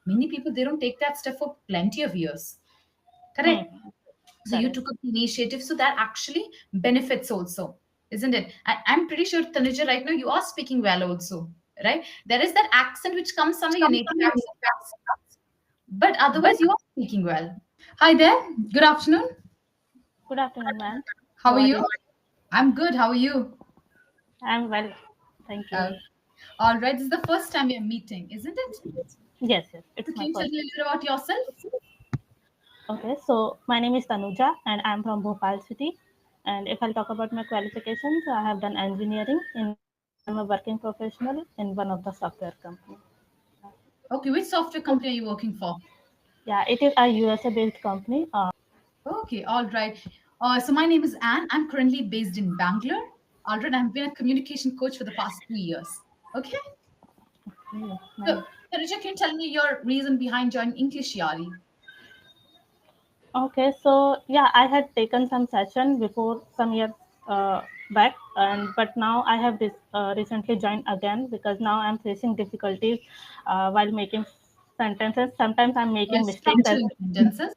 many people, they don't take that step for plenty of years. Correct. Hmm. So you Correct. took up the initiative, so that actually benefits also, isn't it? I'm pretty sure, Tanuja, right now you are speaking well also, right? There is that accent which comes somewhere your native accent, but otherwise you are speaking well. Hi there. Good afternoon. Good afternoon, ma'am. How How are are you? you? I'm good. How are you? I'm well. Thank you. Uh, all right. This is the first time we are meeting, isn't it? Yes, yes. So It's can my you tell first. me a little bit about yourself? Okay, so my name is Tanuja and I'm from Bhopal city. And if I'll talk about my qualifications, I have done engineering in I'm a working professional in one of the software company. Okay. Which software company are you working for? Yeah, it is a USA based company. Okay. All right. So my name is Anne. I'm currently based in Bangalore. All right. I've been a communication coach for the past 2 years. Okay. So, Nice. Tanuja, can you tell me your reason behind joining English Yaari? Okay, so yeah, I had taken some session before some years uh, back, and but now I have recently joined again because now I'm facing difficulties while making sentences. Sometimes I'm making mistakes as Structuring sentences.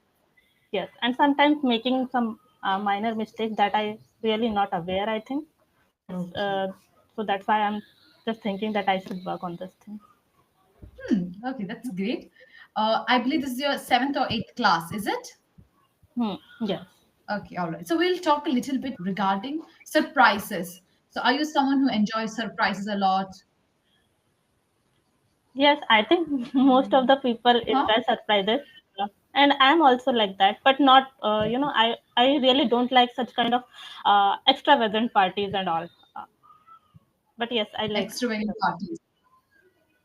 yes, and sometimes making some minor mistakes that I really not aware. I think Okay. so that's why I'm just thinking that I should work on this thing. Okay, that's great. I believe this is your seventh or eighth class, is it? Yes. Okay, all right. So we'll talk a little bit regarding surprises. So are you someone who enjoys surprises a lot? Yes, I think most of the people Huh? enjoy surprises, and I'm also like that. But not, I really don't like such kind of extravagant parties and all. Uh, but yes, I like. Extravagant parties.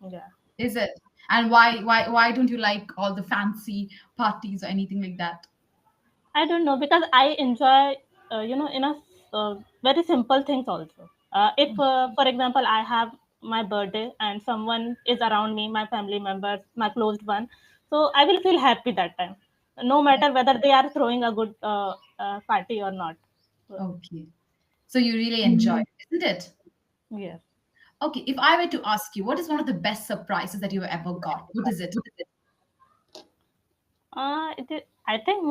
Yeah, Is it? And why don't you like all the fancy parties or anything like that? I don't know because I enjoy, in a very simple things also. If, for example, I have my birthday and someone is around me, my family members, my closed one, so I will feel happy that time, no matter whether they are throwing a good party or not. So, Okay. So you really enjoy it, isn't it? yes. Okay, if I were to ask you, what is one of the best surprises that you've ever got? What is it? I think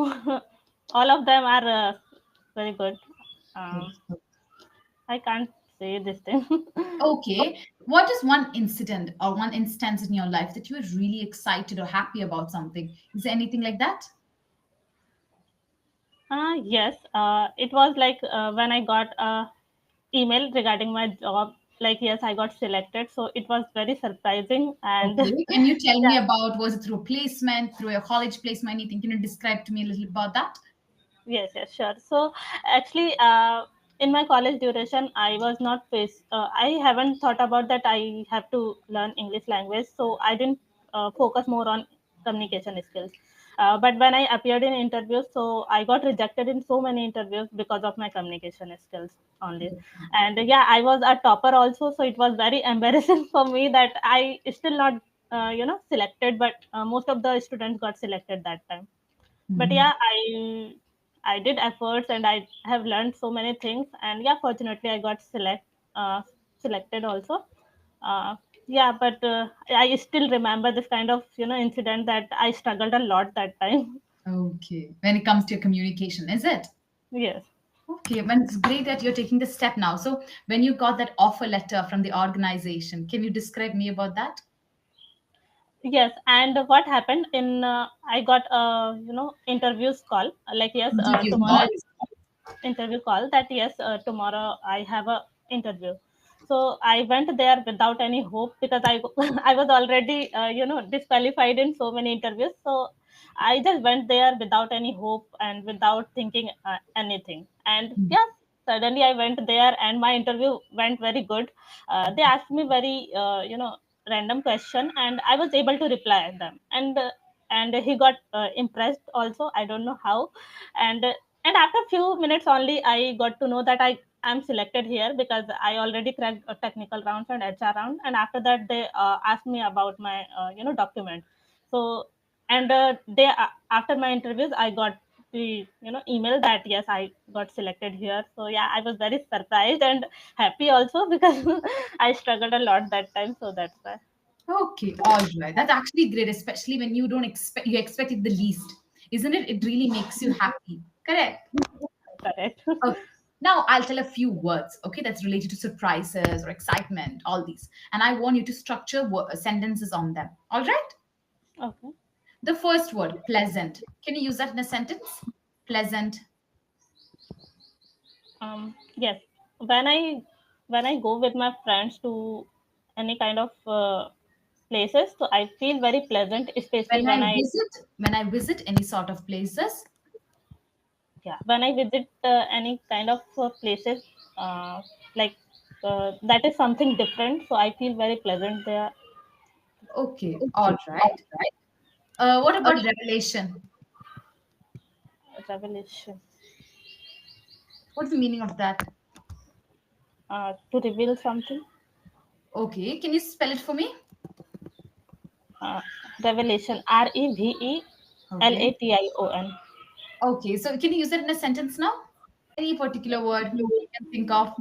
all of them are very good. Um, Okay. I can't say this thing. Okay. What is one incident or one instance in your life that you were really excited or happy about something? Is there anything like that? Yes, it was like when I got a email regarding my job. Like yes, I got selected, so it was very surprising. And Okay. Can you tell me yeah, about, was it through a placement, through your college placement, anything? Can you describe to me a little about that? yes, yes, sure. So actually, in my college duration, I was not faced. I haven't thought about that. I have to learn English language, so I didn't focus more on communication skills. But when I appeared in interviews, so I got rejected in so many interviews because of my communication skills only. And yeah, I was a topper also, so it was very embarrassing for me that I still not, selected. But most of the students got selected that time. But Mhm. yeah, I did efforts and I have learned so many things, and yeah, fortunately I got selected also. Yeah, but I still remember this kind of incident that I struggled a lot that time. Okay. When it comes to your communication, is it? Yes. Okay, well, it's great that you're taking the step now. So, when you got that offer letter from the organization, can you describe me about that? Yes, and what happened in I got a interviews call, like yes, Interview tomorrow call. interview call that yes, tomorrow I have a interview. So I went there without any hope because I I was already disqualified in so many interviews. So I just went there without any hope and without thinking anything. And Mhm. yes, suddenly I went there and my interview went very good. They asked me very random question and I was able to reply them. And he got impressed also, I don't know how. And and after few minutes only I got to know that I'm selected here because I already cracked a technical rounds and HR round. And after that they asked me about my document. So and they after my interviews I got the email that yes, I got selected here. So yeah, I was very surprised and happy also because I struggled a lot that time, so that's why. Okay, all right. That's actually great, especially when you don't expect you expect it the least, isn't it? It really makes you happy. Correct. Correct. Okay. Now I'll tell a few words, okay, that's related to surprises or excitement, all these, and I want you to structure sentences on them. All right. Okay. The first word, pleasant. Can you use that in a sentence? Pleasant. Yes. When I go with my friends to any kind of places, so I feel very pleasant, especially When I visit, any sort of places. when I visit any kind of places, like that is something different. So I feel very pleasant there. Okay, all right. What about revelation? Revelation, What's the meaning of that? to reveal something. Okay, can you spell it for me? Uh, Revelation, Okay. Revelation. Okay, so can you use it in a sentence now? Any particular word you can think of?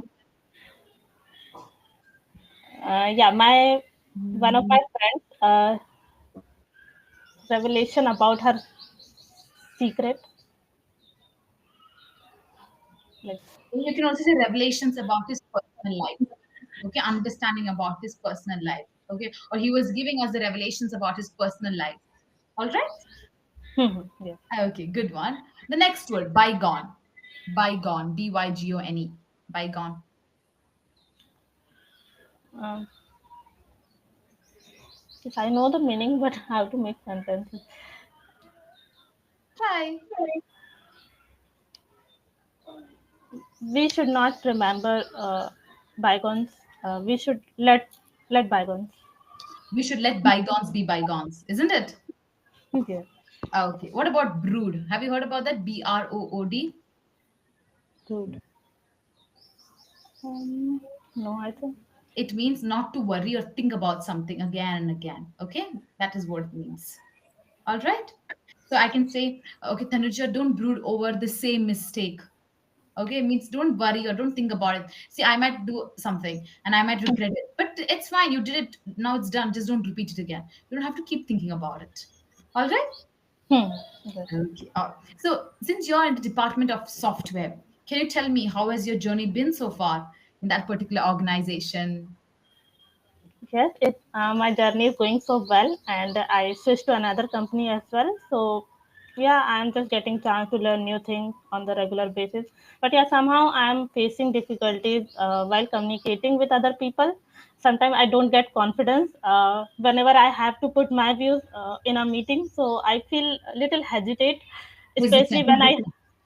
Yeah, my one of my friends revelation about her secret, like You can also say revelations about his personal life. Okay, understanding about his personal life. Okay, or he was giving us the revelations about his personal life. All right. yeah. Okay, good one. The next word, bygone. Bygone. Bygone. Bygone. Um, yes, I know the meaning, but how to make sentences. Try. We should not remember bygones. We should let bygones. We should let bygones be bygones, isn't it? Yes. Okay. What about brood? Have you heard about that? Brood. Good. No, I think. It means not to worry or think about something again and again. Okay, that is what it means. All right. So I can say, okay, Tanuja, don't brood over the same mistake. Okay, means don't worry or don't think about it. See, I might do something and I might regret it, but it's fine. You did it. Now it's done. Just don't repeat it again. You don't have to keep thinking about it. All right. Yes. Okay. So since you're in the department of software, can you tell me how has your journey been so far in that particular organization? Yes, my journey is going so well, and I switched to another company as well. So, yeah, I'm just getting chance to learn new things on the regular basis. But yeah, somehow I'm facing difficulties while communicating with other people. Sometimes I don't get confidence whenever I have to put my views in a meeting. So I feel a little hesitate, especially Hesitant. when I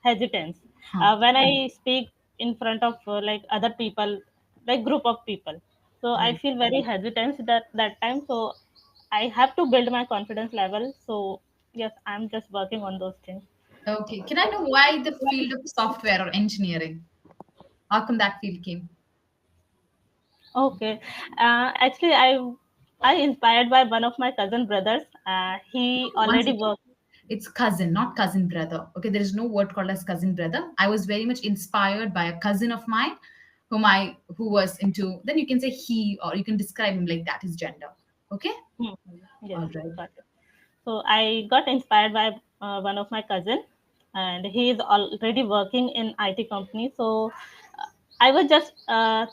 hesitance Huh. when I speak in front of like other people, like group of people. So I feel very hesitant that time. So I have to build my confidence level. So yes, I'm just working on those things. Okay. Can I know why the field of software or engineering? How come that field came? Okay, actually, I inspired by one of my cousin brothers. He One already second. worked. It's cousin, not cousin brother. Okay, there is no word called as cousin brother. I was very much inspired by a cousin of mine who was into, then you can say he or you can describe him like that, his gender. Okay? Yes, All right. got it. So I got inspired by one of my cousin, and he is already working in IT company. So I was just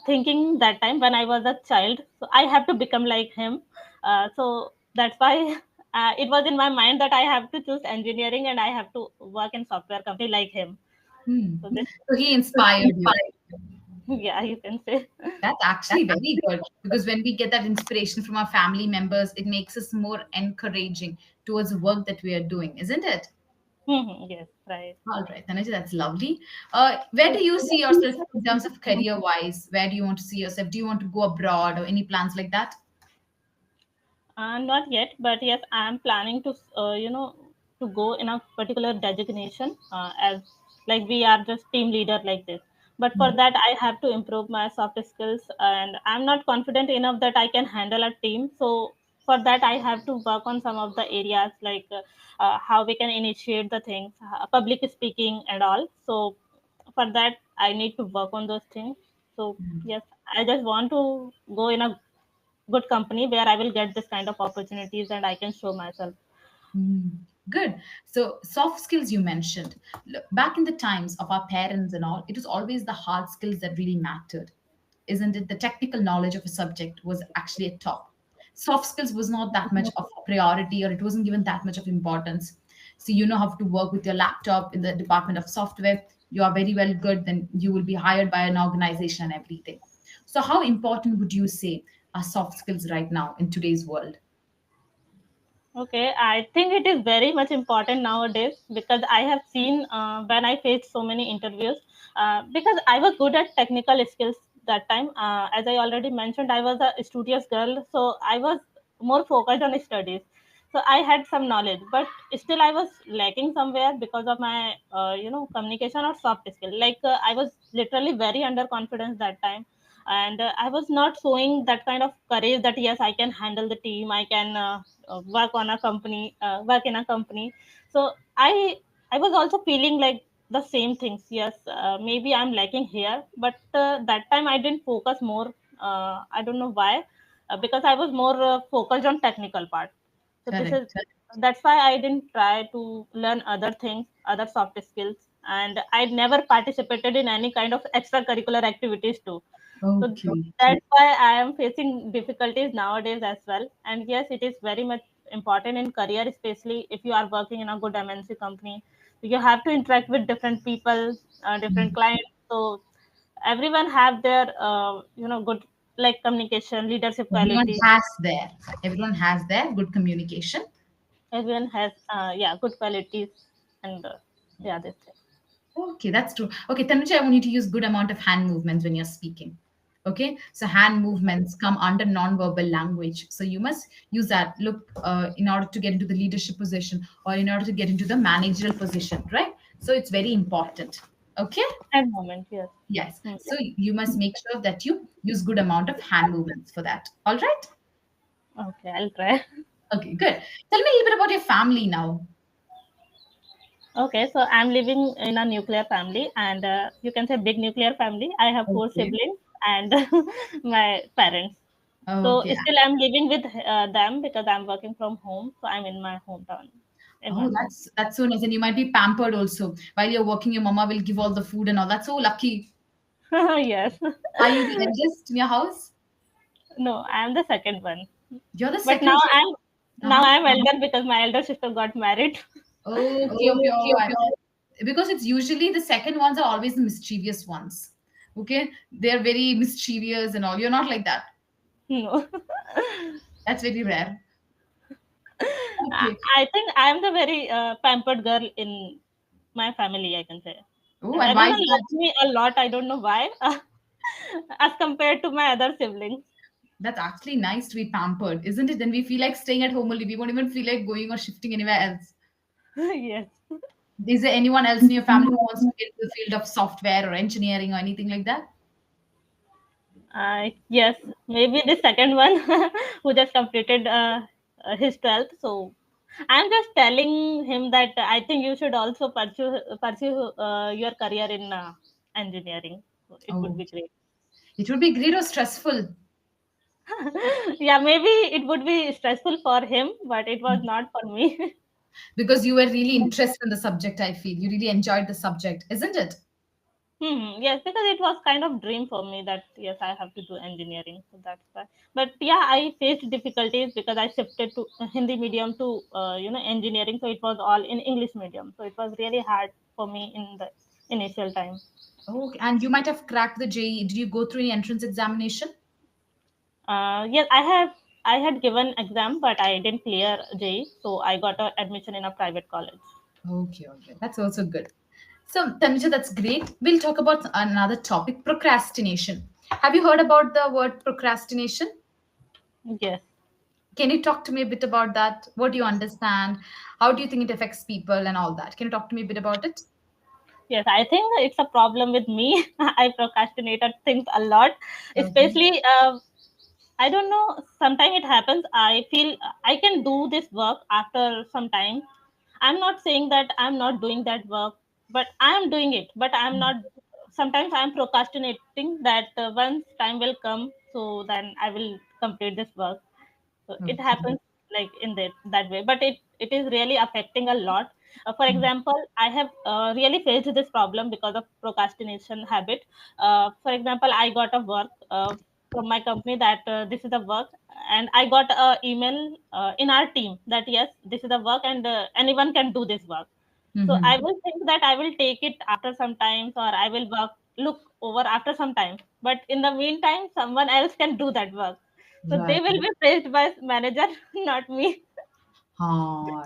thinking that time when I was a child, so I have to become like him. So that's why it was in my mind that I have to choose engineering and I have to work in software company like him. Hmm. So this, So he inspired you. yeah, you can say. That's actually very good because when we get that inspiration from our family members, it makes us more encouraging towards the work that we are doing, isn't it? Yes, right. All right, Tanaja, that's lovely. Where do you see yourself in terms of career wise? Where do you want to see yourself? Do you want to go abroad or any plans like that? Not yet, but yes, I am planning to, to go in a particular designation as like we are just team leader like this. But for that, I have to improve my soft skills, and I'm not confident enough that I can handle a team. So for that, I have to work on some of the areas like how we can initiate the things, public speaking, and all. So for that, I need to work on those things. So yes, I just want to go in a good company where I will get this kind of opportunities and I can show myself. Hmm. Good. So, soft skills you mentioned. Look, back in the times of our parents and all, it was always the hard skills that really mattered, isn't it? The technical knowledge of a subject was actually a top. Soft skills was not that much of a priority, or it wasn't given that much of importance. So, you know how to work with your laptop in the department of software. You are very well good, then you will be hired by an organization and everything. So, how important would you say are soft skills right now in today's world? Okay, I think it is very much important nowadays because I have seen when I faced so many interviews, because I was good at technical skills that time. As I already mentioned, I was a studious girl, so I was more focused on studies. So I had some knowledge, but still I was lacking somewhere because of my communication or soft skill. Like I was literally very underconfident that time, and I was not showing that kind of courage that yes, I can handle the team, I can work in a company. So I was also feeling like the same things. Yes, maybe I'm lacking here, but that time I didn't focus more. I don't know why, because I was more focused on technical part. So this is Correct. that's why I didn't try to learn other things, other soft skills, and I never participated in any kind of extracurricular activities too. So Okay. that's why I am facing difficulties nowadays as well. And yes, it is very much important in career, especially if you are working in a good MNC company. You have to interact with different people, different clients. So everyone have their good, like, communication, leadership Everyone quality. has their good communication. Everyone has good qualities, and this thing. Okay, that's true. Okay, Tanuja, I want you to use good amount of hand movements when you're speaking. Okay, so hand movements come under non-verbal language. So you must use that. Look, in order to get into the leadership position or in order to get into the managerial position, right? So it's very important. Okay. And moment, yes. Yes. Hmm. So you must make sure that you use good amount of hand movements for that. All right. Okay, I'll try. Okay, good. Tell me a little bit about your family now. Okay, so I'm living in a nuclear family, and you can say big nuclear family. I have four Okay. siblings and my parents. So Okay. still, I'm living with them because I'm working from home. So I'm in my hometown, in my Oh, home. that's so nice. And you might be pampered also. While you're working, your mama will give all the food and all. That's so lucky. Yes. Are you the eldest in your house? No, I'm the second one. You're the But now second. Uh-huh. I'm elder because my elder sister got married. Okay, okay. Oh, because it's usually the second ones are always the mischievous ones. Okay, they're very mischievous and all. You're not like that. No. That's very rare. I Okay. I think I'm the very pampered girl in my family, I can say. Oh, And and why everyone is that? loves me a lot. I don't know why, as compared to my other siblings. That's actually nice to be pampered, isn't it? Then we feel like staying at home only. We won't even feel like going or shifting anywhere else. Yes. Is there anyone else in your family who wants to get into the field of software or engineering or anything like that? Yes, maybe the second one who just completed his 12th. So I'm just telling him that I think you should also pursue your career in engineering. So it would Oh, be great. it would be great or stressful Yeah, maybe it would be stressful for him, but it was not for me. because you were really interested in the subject. I feel you really enjoyed the subject, isn't it? Yes, because it was kind of dream for me that yes, I have to do engineering. So that's why. But yeah, I faced difficulties because I shifted to Hindi medium to engineering. So it was all in English medium. So it was really hard for me in the initial time. Okay, and you might have cracked the JEE. Did you go through any entrance examination? Yes, I had given exam, but I didn't clear JEE. So I got a admission in a private college. Okay, okay, that's also good. So, Tanuja, that's great. We'll talk about another topic: procrastination. Have you heard about the word procrastination? Yes. Can you talk to me a bit about that? What do you understand? How do you think it affects people and all that? Can you talk to me a bit about it? Yes, I think it's a problem with me. I procrastinated things a lot, Okay. especially I don't know. Sometimes it happens. I feel I can do this work after some time. I'm not saying that I'm not doing that work, but I am doing it. But I'm not. Sometimes I'm procrastinating that once time will come, so then I will complete this work. So it Okay. happens like in that way, but it is really affecting a lot. For example, I have really faced this problem because of procrastination habit. For example, I got a work from my company that this is the work, and I got a email in our team that yes, this is the work, and anyone can do this work. So I Mm-hmm. will think that I will take it after some times, or I will work look over after some time. But in the meantime, someone else can do that work. So they Right. will be praised by manager, not me.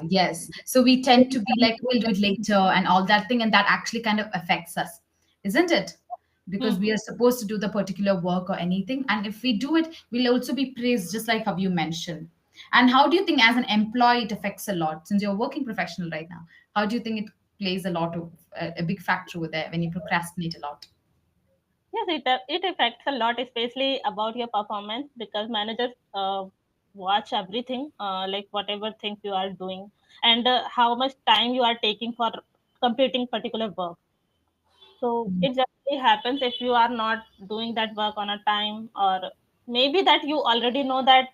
Yes. So we tend to be like, we'll do it later and all that thing, and that actually kind of affects us, isn't it? Because Hmm. we are supposed to do the particular work or anything. And if we do it, we'll also be praised, just like how you mentioned. And how do you think, as an employee, it affects a lot? Since you're a working professional right now, how do you think it plays a lot of a big factor over there when you procrastinate a lot? Yes, it affects a lot, especially about your performance, because managers watch everything, like whatever things you are doing, and how much time you are taking for completing particular work. So it generally happens if you are not doing that work on a time, or maybe that you already know that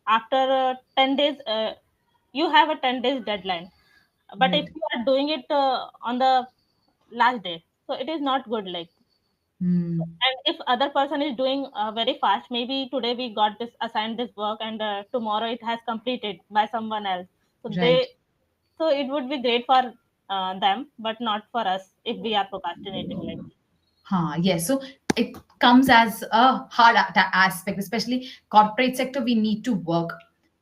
after 10 days, you have a 10 days deadline. But if Right. you are doing it on the last day, so it is not good. Like, Hmm. and if other person is doing very fast, maybe today we got this assigned this work, and tomorrow it has completed by someone else. So Right. so it would be great for them, but not for us if we are procrastinating. Like, Yes. So it comes as a hard aspect, especially corporate sector. We need to work,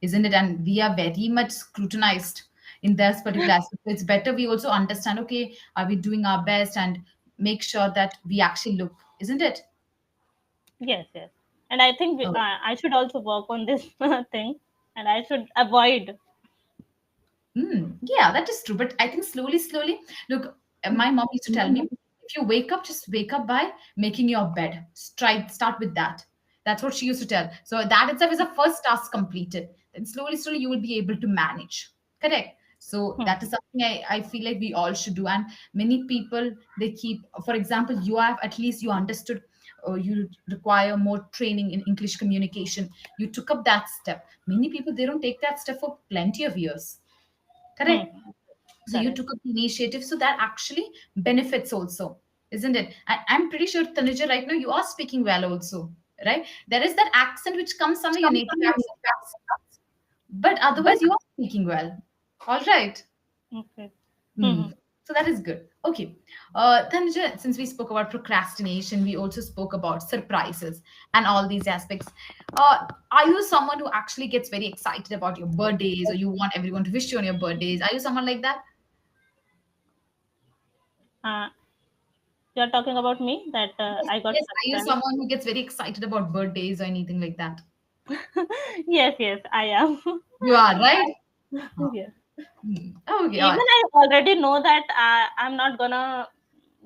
isn't it? And we are very much scrutinized in this particular aspect. So it's better we also understand, okay, are we doing our best, and make sure that we actually look, isn't it? yes, yes. And I think I should also work on this thing, and I should avoid. Yeah, that is true. But I think slowly, look, my mom used to tell me, if you wake up, just wake up by making your bed. Start with that. That's what she used to tell. So that itself is a first task completed. Then slowly, you will be able to manage. Correct. So Hmm. that is something I feel like we all should do. And many people, they keep, for example, you have, at least you understood, you require more training in English communication. You took up that step. Many people, they don't take that step for plenty of years. Hmm. Correct. So you Correct. took up the initiative, so that actually benefits also, isn't it? I'm pretty sure, Tanuja, right now you are speaking well also, right? There is that accent which comes somewhere, your native accent comes, but otherwise you are speaking well. All right. Okay. Hmm. Hmm. So that is good. Okay. Tanuja, since we spoke about procrastination, we also spoke about surprises and all these aspects. Are you someone who actually gets very excited about your birthdays, or you want everyone to wish you on your birthdays? Are you someone like that? Uh, you are talking about me that Yes, I got yes. Are you surprised. someone who gets very excited about birthdays or anything like that? Yes, yes, I am. You are, right? Huh. Yes. Okay, all Even right. I already know that I'm not gonna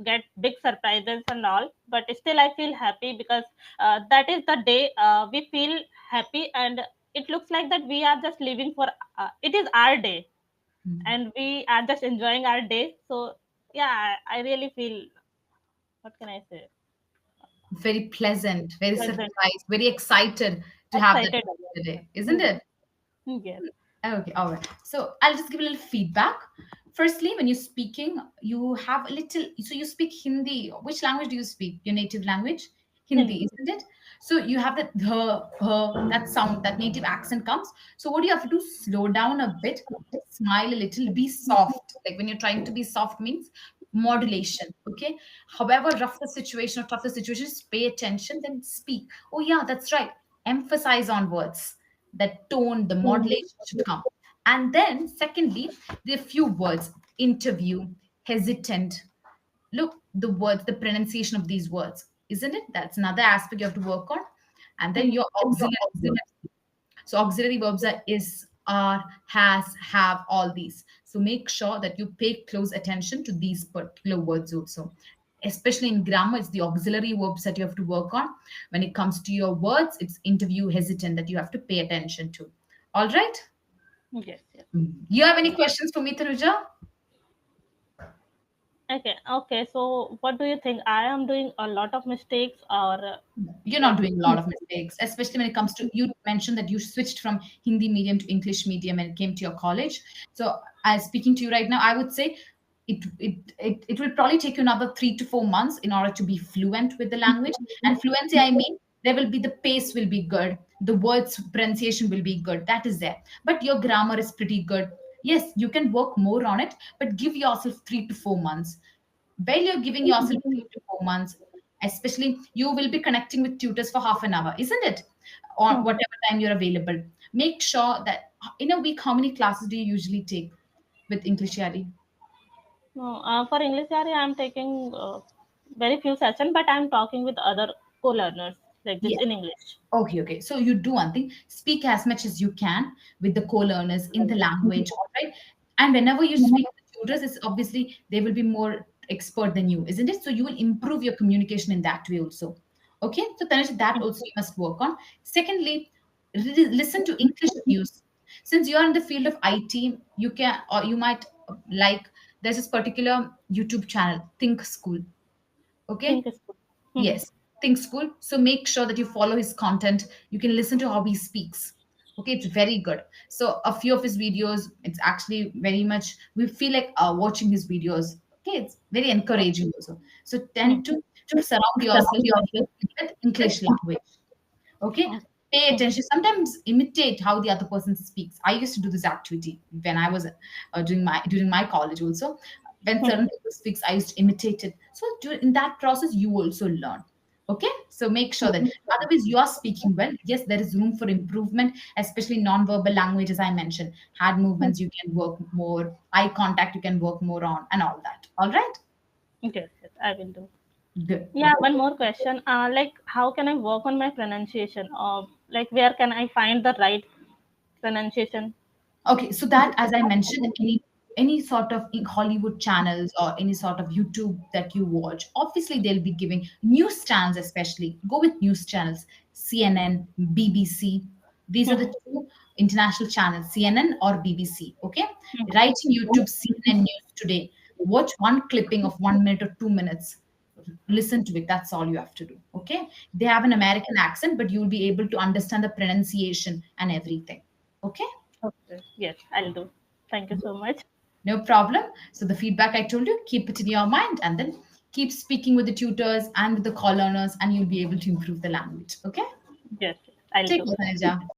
get big surprises and all, but still I feel happy because that is the day we feel happy, and it looks like that we are just living for it is our day, Hmm. and we are just enjoying our day. So yeah, I really feel, what can I say, Very pleasant, very pleasant, surprised, very excited to have that excited particular day, isn't about it? it. Yes. Okay, all right. So I'll just give a little feedback. Firstly, when you're speaking, you have a little, so you speak Hindi. Which language do you speak? Your native language? Hindi, Hindi. isn't it? So you have that that sound, that native accent comes. So what do you have to do? Slow down a bit, smile a little, be soft. Like when you're trying to be soft means modulation. Okay. However rough the situation or tough the situation, just pay attention, then speak. Oh yeah, that's right. Emphasize on words, that tone, the modulation should come. And then, secondly, there are few words: interview, hesitant. Look, the words, the pronunciation of these words, isn't it? That's another aspect you have to work on. And then your auxiliary verbs. So auxiliary verbs are is, are, has, have, all these. So make sure that you pay close attention to these particular words also. Especially in grammar, it's the auxiliary verbs that you have to work on. When it comes to your words, it's interview, hesitant, that you have to pay attention to. All right. Yes, yes. You have any questions for me, Tanuja? Okay, okay. So, what do you think? I am doing a lot of mistakes, or You're not like, doing a lot of mistakes, especially when it comes to, you mentioned that you switched from Hindi medium to English medium and it came to your college. So as speaking to you right now, I would say it will probably take you another 3 to 4 months in order to be fluent with the language. And fluency, I mean, there will be, the pace will be good, the words pronunciation will be good, that is there, but your grammar is pretty good. Yes, you can work more on it, but give yourself 3 to 4 months. While you're giving yourself 3 to 4 months, especially, you will be connecting with tutors for half an hour, isn't it? Or hmm. whatever time you're available. Make sure that in a week, how many classes do you usually take with English Yari? No, for English Yaari, I'm taking very few sessions, but I'm talking with other co-learners like this Yes. in English. Okay, okay. So you do one thing, speak as much as you can with the co-learners in the language, all right? And whenever you speak to tutors, it's obviously they will be more expert than you, isn't it? So you will improve your communication in that way also. Okay, so Tanish, that also you must work on. Secondly, listen to English news. Since you are in the field of IT, you can, or you might like, there's this particular YouTube channel, Think School. Think Okay, is good. Hmm. yes, think school. So make sure that you follow his content. You can listen to how he speaks. Okay, it's very good. So a few of his videos, it's actually very much, we feel like watching his videos. Okay, it's very encouraging also. So Hmm. tend to surround yourself with English language. Okay, Okay. pay Hmm. attention. Sometimes imitate how the other person speaks. I used to do this activity when I was doing my during my college also. When Hmm. certain people speaks, I used to imitate it. So in that process, you also learn. Okay, so make sure that, otherwise you are speaking well. Yes, there is room for improvement, especially non-verbal language, as I mentioned. Hand Hmm. movements you can work more, eye contact you can work more on, and all that. All right, Yes, yes, I will do. good. Yeah, one more question. Like, how can I work on my pronunciation? Or like, where can I find the right pronunciation? Okay, so that, as I mentioned, any sort of Hollywood channels or any sort of YouTube that you watch, obviously they'll be giving news channels, especially go with news channels, CNN, BBC. These are the Hmm. two international channels, CNN or BBC. Okay, Hmm. write in YouTube CNN News Today. Watch one clipping of 1 minute or 2 minutes. Listen to it. That's all you have to do. Okay, they have an American accent, but you'll be able to understand the pronunciation and everything. Okay. Okay. Yes, I'll do. Thank you so much. No problem. So the feedback I told you, keep it in your mind and then keep speaking with the tutors and with the call learners, and you'll be able to improve the language. Okay? Yes, yes, I'll Take do. care, Tanuja.